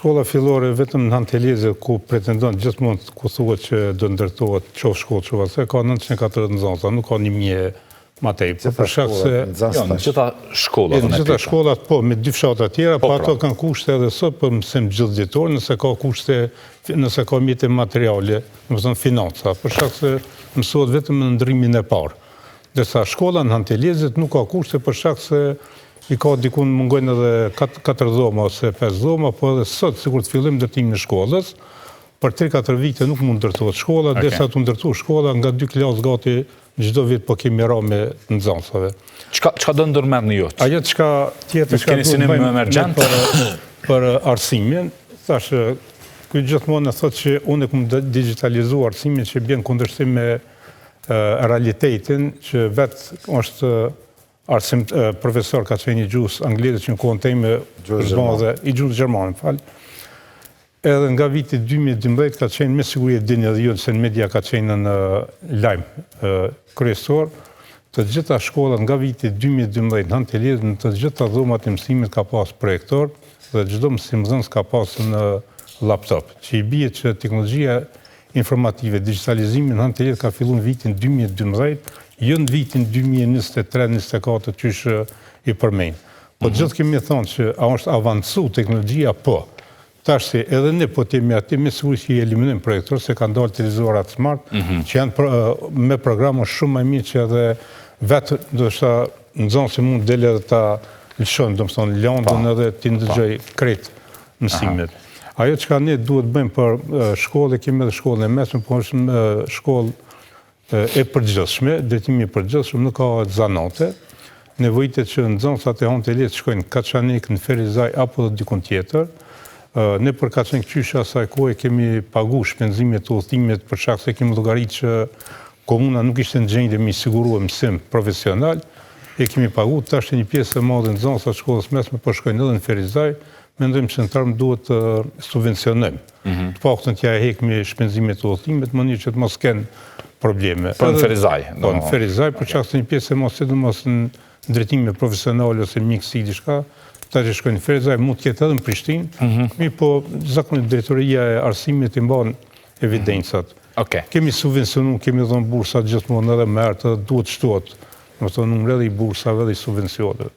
shkolla fillore vetëm në Hanteleze, ku pretendon gjithmonë ku thuhet që do ndërtohet qoftë shkollë që vase, ka 940 nxënësa, nuk ka 1000 ma tepër. Për shkak se në gjitha shkollat. Në gjitha shkollat, po, me 2 fshatra tjera, po ato kanë kushte edhe sot për mësim gjithditore, nëse ka kushte, nëse ka mjete materiale, domethënë financa, për shkak se mësohet vetëm në ndrimin e parë. Ndërsa shkolla në Hantelezet nuk ka kushte për shkak se i ka dikun mungojnë edhe 4 dhoma ose 5 dhoma, po edhe sot, sikur të fillim ndërtimin e shkollës, për 3-4 vite nuk mund ndërtohet shkolla, derisa të ndërtohet shkolla nga 2 klasë gati çdo vit po kemi ra me nxënësave. Çka do ndërmerrni ju? Ajo çka tjetër çka keni synim emergjent për arsimin, thash ky gjithmonë thotë që unë kam digitalizuar arsimin që bën kundërshtim me realitetin që vetë është arsim profesor ka qenë i gjuhës angleze që në kohën time i gjuhës gjermane, fal. Edhe nga viti 2012 ka qenë me siguri e dini edhe ju se në media ka qenë në lajm kryesor, të gjitha shkollat nga viti 2012 në Hanteleze, në të gjitha dhomat e mësimit ka pas projektor dhe çdo mësimdhënës ka pas në laptop, që i bie që teknologjia informative, digitalizimi në Hanteleze ka filluar në vitin 2012, jo në vitin 2023-2024 që i përmend. Po gjithë kemi thonë që a është avancu teknologjia, po. Tash se edhe ne po t'jemi aty me siguri që i eliminojmë projektor, se kanë dalë televizorat smart, që janë me programa shumë më mirë që edhe vetë ndoshta nxënësi mund dele edhe ta lëshojnë, domethënë Londën edhe ti ndëgjoj krejt mësimet. Ajo çka ne duhet bëjmë për shkollë, kemi edhe shkollën e mesme, po është shkollë e përgjithshme, drejtimi i përgjithshëm, nuk ka zanate. Nevojitet që nxënësat e Hantelezit shkojnë Kaçanik, në Ferizaj apo dikun tjetër. Ne për Kaçanik qysha asaj kohe kemi pagu shpenzimet të udhëtimit për shkak se kemi llogaritë që komuna nuk ishte në gjendje me siguruar mësim profesional, e kemi pagu, tash një pjesë e madhe e nxënësve të shkollës mesme po shkojnë edhe në Ferizaj, mendojmë që në term duhet të subvencionojmë. Të paktën t'ja heqmi shpenzimet të udhëtimit, në mënyrë që të mos kenë probleme. Po në Ferizaj. Po në Ferizaj, për shkak se një pjesë e madhe sidomos në drejtime profesionale ose mjekësi diçka, ta që shkojnë në Ferizaj, mund të ketë edhe në Prishtinë, po zakonisht drejtoria e arsimit i mban evidencat. Kemi subvencionu, kemi dhënë bursa gjithmonë edhe më herët, edhe duhet shtohet. Domethënë numri edhe i bursave dhe i subvencioneve.